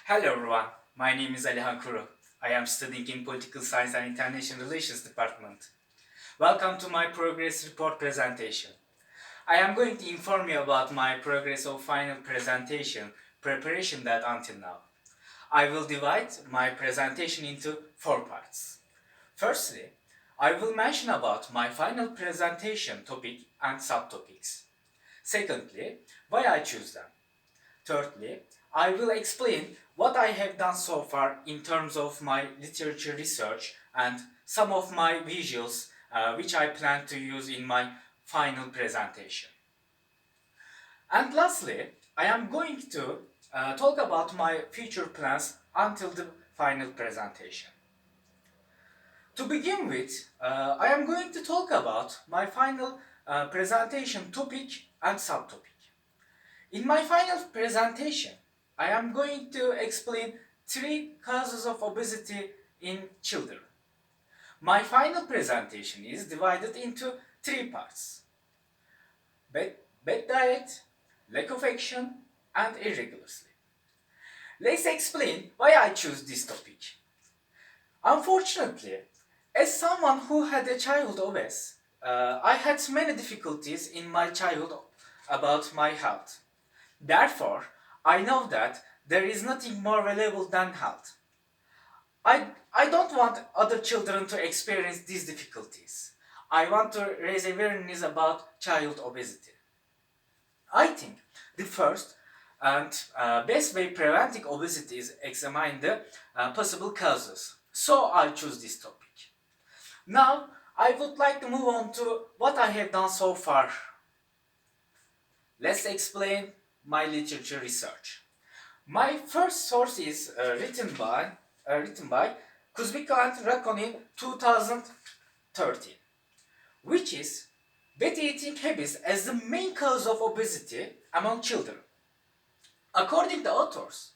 Hello everyone, my name is Alihan Kuru. I am studying in Political Science and International Relations Department. Welcome to my progress report presentation. I am going to inform you about my progress of final presentation preparation that until now. I will divide my presentation into 4 parts. Firstly, I will mention about my final presentation topic and subtopics. Secondly, why I choose them. Thirdly, I will explain what I have done so far in terms of my literature research and some of my visuals which I plan to use in my final presentation. And lastly, I am going to talk about my future plans until the final presentation. To begin with, I am going to talk about my final presentation topic and subtopic. In my final presentation, I am going to explain 3 causes of obesity in children. My final presentation is divided into 3 parts: bad diet, lack of action, and irregular sleep. Let's explain why I choose this topic. Unfortunately, as someone who had a childhood obese, I had many difficulties in my childhood about my health. Therefore, I know that there is nothing more valuable than health. I don't want other children to experience these difficulties. I want to raise awareness about child obesity. I think the first and best way preventing obesity is examine the possible causes. So I choose this topic. Now, I would like to move on to what I have done so far. Let's explain my literature research. My first source is written by Kuzbika and Rakon in 2013, which is bad eating habits as the main cause of obesity among children. According to authors,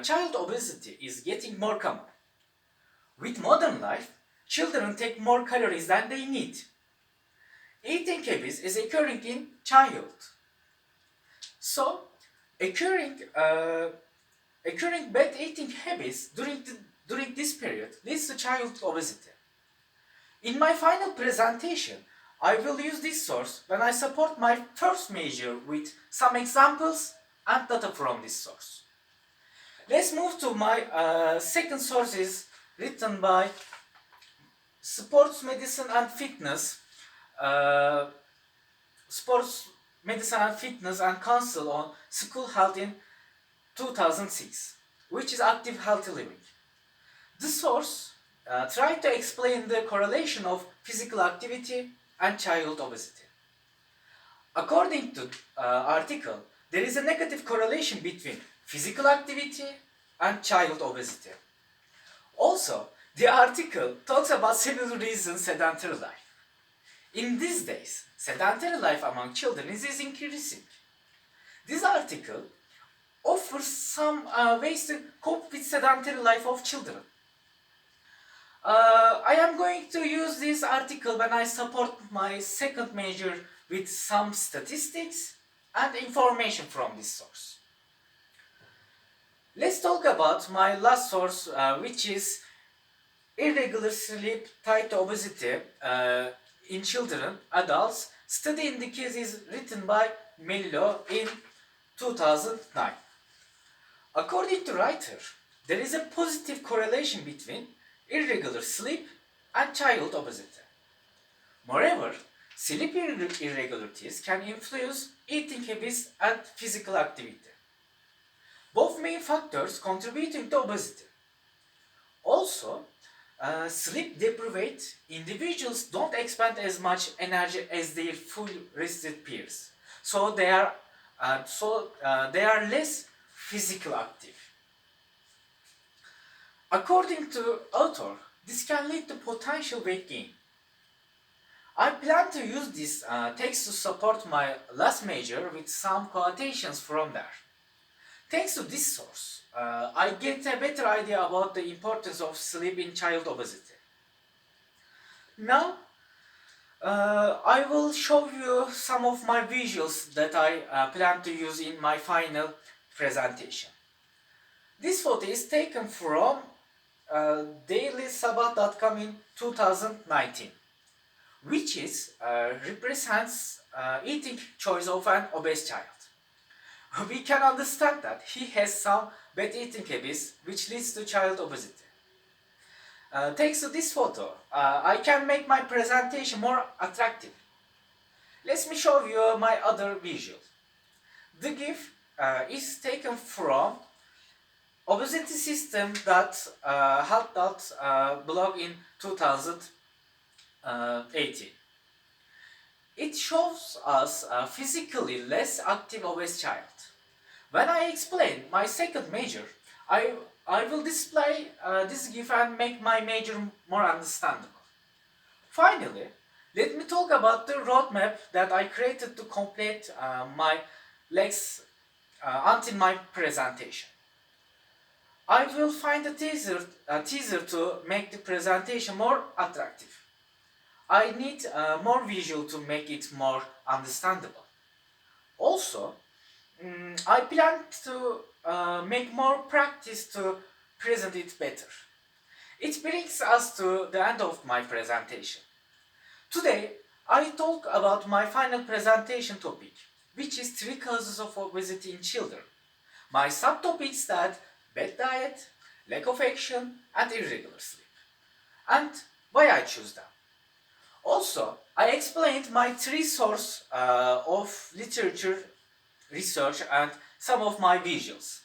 child obesity is getting more common. With modern life, children take more calories than they need. Eating habits is occurring in childhood. So, occurring bad eating habits during this period leads to child obesity. In my final presentation, I will use this source when I support my first measure with some examples and data from this source. Let's move to my second source is written by Sports Medicine and Fitness, Sports Medicine and Fitness and Council on School Health in 2006, which is Active Healthy Living. The source tried to explain the correlation of physical activity and child obesity. According to article, there is a negative correlation between physical activity and child obesity. Also, the article talks about several reasons sedentary life. In these days, sedentary life among children is increasing. This article offers some ways to cope with sedentary life of children. I am going to use this article when I support my second measure with some statistics and information from this source. Let's talk about my last source, which is irregular sleep tied to obesity in children, adults. Study in the case is written by Mello in 2009. According to writer, there is a positive correlation between irregular sleep and child obesity. Moreover, sleep irregularities can influence eating habits and physical activity, both main factors contributing to obesity. Also, sleep deprived individuals don't expend as much energy as their full rested peers, so they are less physically active. According to author, this can lead to potential weight gain. I plan to use this text to support my last measure with some quotations from there. Thanks to this source, I get a better idea about the importance of sleep in child obesity. Now, I will show you some of my visuals that I plan to use in my final presentation. This photo is taken from dailysabah.com in 2019, which represents eating choice of an obese child. We can understand that he has some bad eating habits which leads to child obesity. Thanks to this photo, I can make my presentation more attractive. Let me show you my other visual. The GIF is taken from obesitysystem.help.blog in 2018. It shows us a physically less active obese child. When I explain my second measure, I will display this GIF and make my measure more understandable. Finally, let me talk about the roadmap that I created to complete my legs until my presentation. I will find a teaser to make the presentation more attractive. I need more visual to make it more understandable. Also, I plan to make more practice to present it better. It brings us to the end of my presentation. Today, I talk about my final presentation topic, which is 3 causes of obesity in children. My subtopics are bad diet, lack of action, and irregular sleep. And why I choose them. Also, I explained my 3 sources of literature, research, and some of my visuals.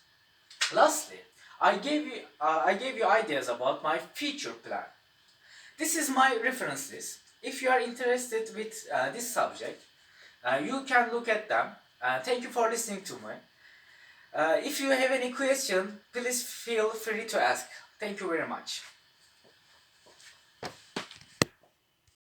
Lastly, I gave you ideas about my future plan. This is my reference list. If you are interested with this subject, you can look at them. Thank you for listening to me. If you have any question, please feel free to ask. Thank you very much.